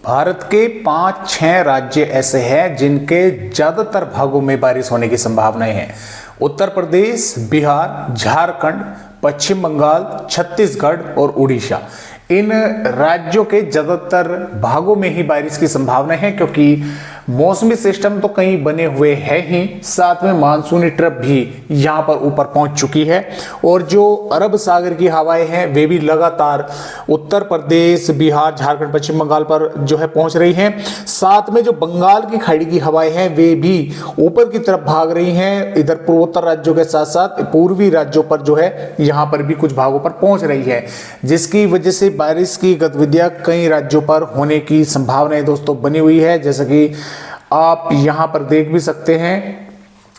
भारत के 5-6 राज्य ऐसे हैं जिनके ज्यादातर भागों में बारिश होने की संभावनाएं हैं। उत्तर प्रदेश, बिहार, झारखंड, पश्चिम बंगाल, छत्तीसगढ़ और उड़ीसा। इन राज्यों के ज्यादातर भागों में ही बारिश की संभावना है, क्योंकि मौसमी सिस्टम तो कहीं बने हुए हैं ही, साथ में मानसूनी ट्रफ भी यहां पर ऊपर पहुंच चुकी है और जो अरब सागर की हवाएं हैं वे भी लगातार उत्तर प्रदेश, बिहार, झारखंड, पश्चिम बंगाल पर जो है पहुंच रही हैं। साथ में जो बंगाल की खाड़ी की हवाएं हैं वे भी ऊपर की तरफ भाग रही हैं, इधर पूर्वोत्तर राज्यों के साथ साथ पूर्वी राज्यों पर जो है यहां पर भी कुछ भागों पर पहुंच रही है, जिसकी वजह से बारिश की गतिविधियां कई राज्यों पर होने की संभावनाएं दोस्तों बनी हुई है। जैसे कि आप यहां पर देख भी सकते हैं,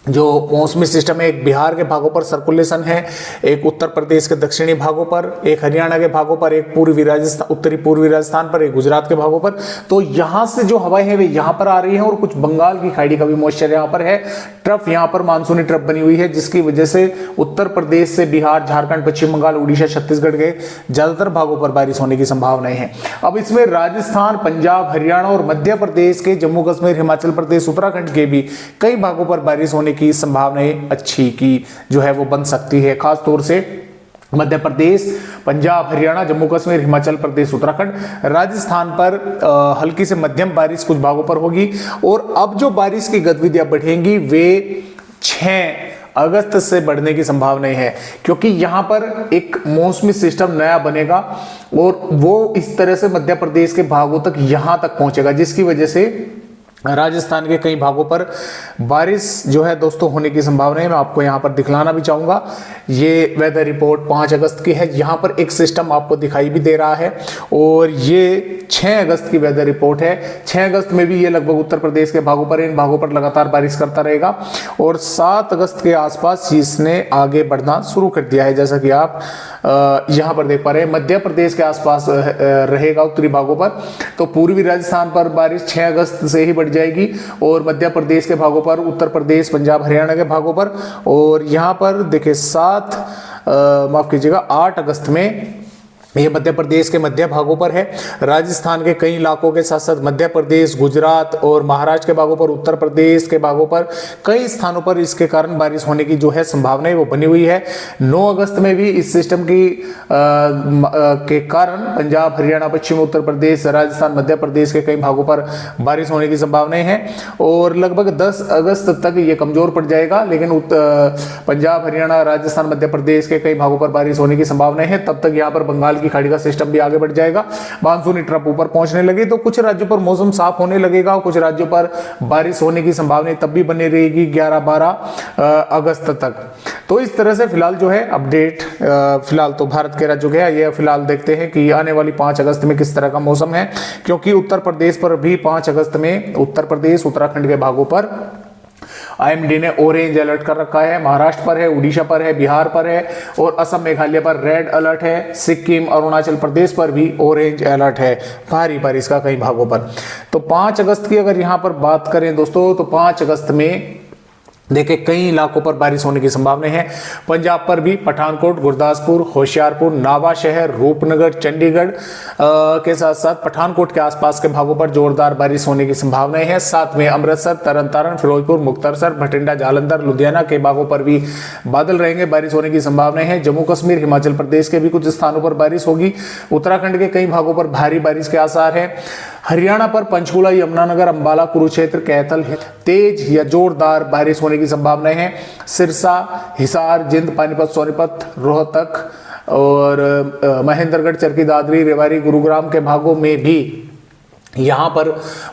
जो मौसमी सिस्टम है एक बिहार के भागों पर सर्कुलेशन है, एक उत्तर प्रदेश के दक्षिणी भागों पर, एक हरियाणा के भागों पर, एक पूर्वी राजस्थान, उत्तरी पूर्वी राजस्थान पर, एक गुजरात के भागों पर। तो यहां से जो हवाएं हैं वे यहां पर आ रही हैं और कुछ बंगाल की खाड़ी का भी मॉइस्चर यहां पर है। ट्रफ यहां पर मानसूनी ट्रफ बनी हुई है, जिसकी वजह से उत्तर प्रदेश से बिहार, झारखंड, पश्चिम बंगाल, उड़ीसा, छत्तीसगढ़ के ज्यादातर भागों पर बारिश होने की संभावनाएं हैं। अब इसमें राजस्थान, पंजाब, हरियाणा और मध्य प्रदेश के, जम्मू कश्मीर, हिमाचल प्रदेश, उत्तराखंड के भी कई भागों पर बारिश होने की संभावनाएं अच्छी की जो है वो बन सकती है। खास तौर से मध्य प्रदेश, पंजाब, हरियाणा, जम्मू कश्मीर, हिमाचल प्रदेश, उत्तराखंड, राजस्थान पर हल्की से मध्यम बारिश कुछ भागों पर होगी। और अब जो बारिश की गतिविधियां बढ़ेंगी वे 6 अगस्त से बढ़ने की संभावना है, क्योंकि यहां पर एक मौसमी सिस्टम नया बनेगा और वो इस तरह से मध्य प्रदेश के भागों तक यहां तक पहुंचेगा, जिसकी वजह से राजस्थान के कई भागों पर बारिश जो है दोस्तों होने की संभावना है। मैं आपको यहां पर दिखलाना भी चाहूंगा, ये वेदर रिपोर्ट 5 अगस्त की है। यहां पर एक सिस्टम आपको दिखाई भी दे रहा है और ये 6 अगस्त की वेदर रिपोर्ट है। 6 अगस्त में भी ये लगभग उत्तर प्रदेश के भागों पर, इन भागों पर लगातार बारिश करता रहेगा और 7 अगस्त के आसपास इसने आगे बढ़ना शुरू कर दिया है। जैसा कि आप यहां पर देख पा रहे हैं, मध्य प्रदेश के आसपास रहेगा उत्तरी भागों पर। तो पूर्वी राजस्थान पर बारिश 6 अगस्त से ही जाएगी और मध्य प्रदेश के भागों पर, उत्तर प्रदेश, पंजाब, हरियाणा के भागों पर। और यहां पर देखिए 8 अगस्त में ये मध्य प्रदेश के मध्य भागों पर है। राजस्थान के कई इलाकों के साथ साथ मध्य प्रदेश, गुजरात और महाराष्ट्र के भागों पर, उत्तर प्रदेश के भागों पर कई स्थानों पर इसके कारण बारिश होने की जो है संभावना है वो बनी हुई है। 9 अगस्त में भी इस सिस्टम की के कारण पंजाब, हरियाणा, पश्चिम उत्तर प्रदेश, राजस्थान, मध्य प्रदेश के कई भागों पर बारिश होने की संभावनाएं हैं और लगभग 10 अगस्त तक ये कमजोर पड़ जाएगा। लेकिन पंजाब, हरियाणा, राजस्थान, मध्य प्रदेश के कई भागों पर बारिश होने की संभावनाएं हैं। तब तक यहाँ पर बंगाल की खाड़ी का सिस्टम भी आगे बढ़ जाएगा, मानसूनी ट्रफ ऊपर पहुंचने लगे तो कुछ राज्यों पर मौसम साफ होने लगेगा, कुछ राज्यों पर बारिश होने की संभावना तब भी बनी रहेगी 11-12 अगस्त तक। तो इस तरह से फिलहाल जो है अपडेट फिलहाल तो भारत के राज्यों के ये फिलहाल देखते हैं कि आने वाली 5 अगस्त में किस तरह का मौसम है, क्योंकि उत्तर प्रदेश पर भी 5 अगस्त में उत्तर प्रदेश, उत्तराखंड के भागों पर आईएमडी ने ऑरेंज अलर्ट कर रखा है। महाराष्ट्र पर है, उड़ीसा पर है, बिहार पर है और असम, मेघालय पर रेड अलर्ट है। सिक्किम, अरुणाचल प्रदेश पर भी ऑरेंज अलर्ट है भारी बारिश का कई भागों पर। तो 5 अगस्त की अगर यहां पर बात करें दोस्तों, तो 5 अगस्त में देखिए कई इलाकों पर बारिश होने की संभावना है। पंजाब पर भी पठानकोट, गुरदासपुर, होशियारपुर, नावा शहर, रूपनगर, चंडीगढ़ के साथ साथ पठानकोट के आसपास के भागों पर जोरदार बारिश होने की संभावनाएं हैं। साथ में अमृतसर, तरन, फिरोजपुर, मुक्तसर, भटिंडा, जालंधर, लुधियाना के भागों पर भी बादल रहेंगे, बारिश होने की संभावनाएं हैं। जम्मू कश्मीर, हिमाचल प्रदेश के भी कुछ स्थानों पर बारिश होगी। उत्तराखंड के कई भागों पर भारी बारिश के आसार है। हरियाणा पर पंचकुला, यमुनानगर, अंबाला, कुरुक्षेत्र, कैथल तेज या जोरदार बारिश होने की संभावनाएं हैं। सिरसा, हिसार, जिंद, पानीपत, सोनीपत, रोहतक और महेंद्रगढ़, चरखी दादरी, रेवाड़ी, गुरुग्राम के भागों में भी यहां पर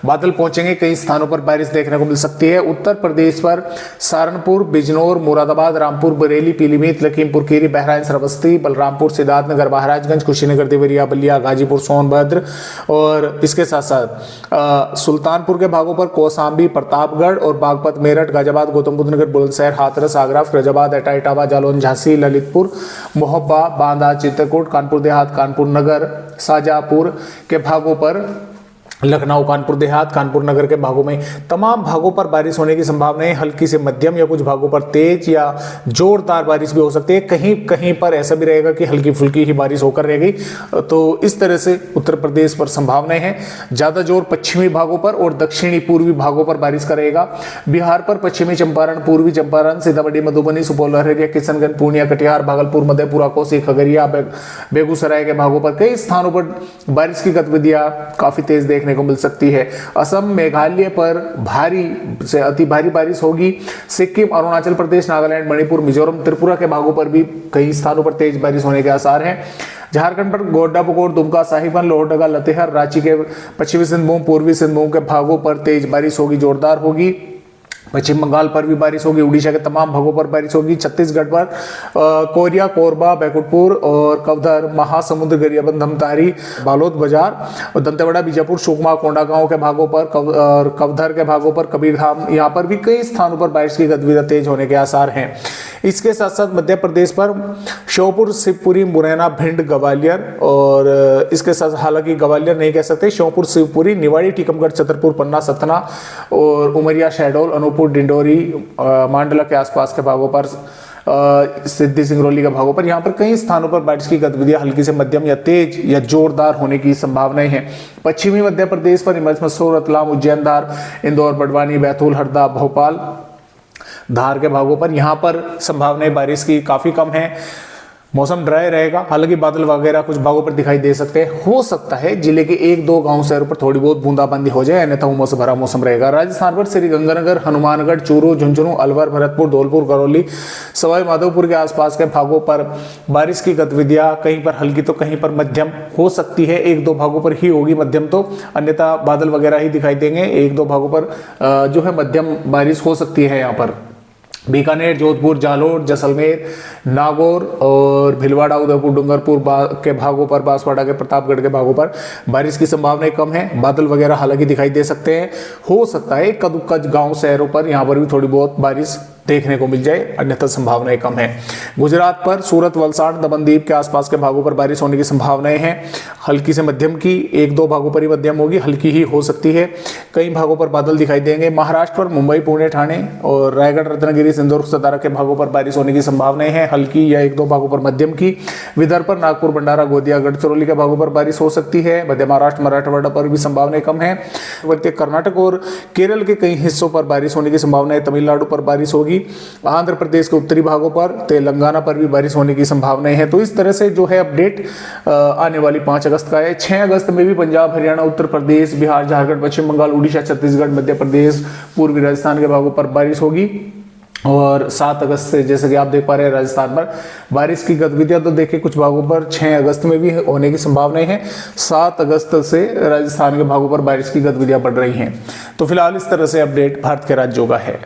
बादल पहुंचेंगे, कई स्थानों पर बारिश देखने को मिल सकती है। उत्तर प्रदेश पर सहारनपुर, बिजनौर, मुरादाबाद, रामपुर, बरेली, पीलीभीत, लखीमपुर खीरी, बहराइच, श्रावस्ती, बलरामपुर, सिद्धार्थनगर, महाराजगंज, कुशीनगर, देवरिया, बलिया, गाजीपुर, सोनभद्र और इसके साथ साथ सुल्तानपुर के भागों पर कौशाम्बी, प्रतापगढ़ और बागपत, मेरठ, गाजियाबाद, गौतम बुद्ध नगर, बुलंदशहर, हाथरस, आगरा, फिरोजाबाद, इटावा, जालौन, झांसी, ललितपुर, मोहब्बा, बांदा, चित्रकूट, कानपुर देहात, कानपुर नगर, शाहजहांपुर के भागों पर लखनऊ, कानपुर देहात, कानपुर नगर के भागों में तमाम भागों पर बारिश होने की संभावना है। हल्की से मध्यम या कुछ भागों पर तेज या जोरदार बारिश भी हो सकती है। कहीं कहीं पर ऐसा भी रहेगा कि हल्की फुल्की ही बारिश होकर रह गई। तो इस तरह से उत्तर प्रदेश पर संभावनाएं हैं। ज्यादा जोर पश्चिमी भागों पर और दक्षिणी पूर्वी भागों पर बारिश का रहेगा। बिहार पर पश्चिमी चंपारण, पूर्वी चंपारण, सीतामढ़ी, मधुबनी, सुपौल, अररिया, किशनगंज, पूर्णिया, कटिहार, भागलपुर, मधेपुरा, कोसी, खगड़िया, बेगूसराय के भागों पर कई स्थानों पर बारिश की गतिविधियां काफी तेज देखने को मिल सकती है। असम, मेघालय पर भारी से अति भारी बारिश होगी। सिक्किम, अरुणाचल प्रदेश, नागालैंड, मणिपुर, मिजोरम, त्रिपुरा के भागों पर भी कई स्थानों पर तेज बारिश होने के आसार हैं। झारखंड पर गोड्डा, बकोर, दुमका, साहिबगंज, लोहरदगा, लातेहार, रांची के पश्चिमी सिंहभूम, पूर्वी सिंहभूम के भागों पर तेज बारिश होगी, जोरदार होगी। पश्चिम बंगाल पर भी बारिश होगी। उड़ीसा के तमाम भागों पर बारिश होगी। छत्तीसगढ़ पर कोरिया, कोरबा, बैकुंठपुर और कवधर, महासमुंद, गरियाबंद, धमतारी, बालोद बाजार, दंतेवाड़ा, बीजापुर, सुकमा, कोंडागांव के भागों पर और कवधर के भागों पर, कबीरधाम, यहाँ पर भी कई स्थानों पर बारिश की गतिविधियां तेज होने के आसार हैं। इसके साथ साथ मध्य प्रदेश पर श्योपुर, शिवपुरी, मुरैना, भिंड, ग्वालियर और इसके साथ, हालांकि ग्वालियर नहीं कह सकते, श्योपुर, शिवपुरी, निवाड़ी, टीकमगढ़, छतरपुर, पन्ना, सतना और उमरिया, शहडोल, अनूपपुर, डिंडोरी, मांडला के आसपास के भागों पर, सिद्धि सिंगरौली के भागों पर, यहाँ पर कई स्थानों पर बारिश की गतिविधियां हल्की से मध्यम या तेज या जोरदार होने की संभावनाएं हैं। पश्चिमी मध्य प्रदेश पर हिमाचल, मसूर, रतलाम, उज्जैन, धार, इंदौर, बड़वानी, बैतूल, हरदा, भोपाल, धार के भागों पर यहाँ पर संभावनाएं बारिश की काफी कम है। मौसम ड्राई रहेगा, हालांकि बादल वगैरह कुछ भागों पर दिखाई दे सकते हैं। हो सकता है जिले के एक दो गांव शहरों पर थोड़ी बहुत बूंदाबांदी हो जाए, अन्यथा उमस से भरा मौसम रहेगा। राजस्थान पर श्रीगंगानगर, हनुमानगढ़, चूरू, झुंझुनू, अलवर, भरतपुर, धौलपुर, करौली, सवाई माधोपुर के आसपास के भागों पर बारिश की गतिविधियां कहीं पर हल्की तो कहीं पर मध्यम हो सकती है। एक दो भागों पर ही होगी मध्यम, तो अन्यथा बादल वगैरह ही दिखाई देंगे। एक दो भागों पर जो है मध्यम बारिश हो सकती है। यहाँ पर बीकानेर, जोधपुर, जालोर, जैसलमेर, नागौर और भीलवाड़ा, उदयपुर, डूंगरपुर के भागों पर, बांसवाड़ा के, प्रतापगढ़ के भागों पर बारिश की संभावनाएं कम है। बादल वगैरह हालांकि दिखाई दे सकते हैं। हो सकता है कद गांव शहरों पर यहाँ पर भी थोड़ी बहुत बारिश देखने को मिल जाए, अन्यथा संभावनाएं कम है। गुजरात पर सूरत, वलसाड, दमनदीप के आसपास के भागों पर बारिश होने की संभावनाएं हैं। हल्की से मध्यम की, एक दो भागों पर ही मध्यम होगी, हल्की ही हो सकती है। कई भागों पर बादल दिखाई देंगे। महाराष्ट्र पर मुंबई, पुणे, ठाणे और रायगढ़, रत्नागिरी, सिंदूर, सतारा के भागों पर बारिश होने की संभावनाएं हैं, हल्की या एक दो भागों पर मध्यम की। विदर्भ पर नागपुर, भंडारा, गोंदिया, गढ़चिरौली के भागों पर बारिश हो सकती है। मध्य महाराष्ट्र, मराठवाड़ा पर भी संभावनाएं कम है। कर्नाटक और केरल के कई हिस्सों पर बारिश होने की संभावना है। तमिलनाडु पर बारिश होगी। आंध्र प्रदेश के उत्तरी भागों पर, तेलंगाना पर भी बारिश होने की संभावनाएं हैं। तो इस तरह से जो है अपडेट आने वाली 5 अगस्त का है। 6 अगस्त में भी पंजाब, हरियाणा, उत्तर प्रदेश, बिहार, झारखंड, पश्चिम बंगाल, उड़ीसा, छत्तीसगढ़, मध्य प्रदेश, पूर्वी राजस्थान के भागों पर बारिश होगी। और 7 अगस्त से जैसे कि आप देख पा रहे हैं राजस्थान पर बारिश की गतिविधियां तो देखिए कुछ भागों पर 6 अगस्त में भी होने की संभावनाएं हैं। 7 अगस्त से राजस्थान के भागों पर बारिश की गतिविधियां बढ़ रही हैं। तो फिलहाल इस तरह से अपडेट भारत के राज्यों का है।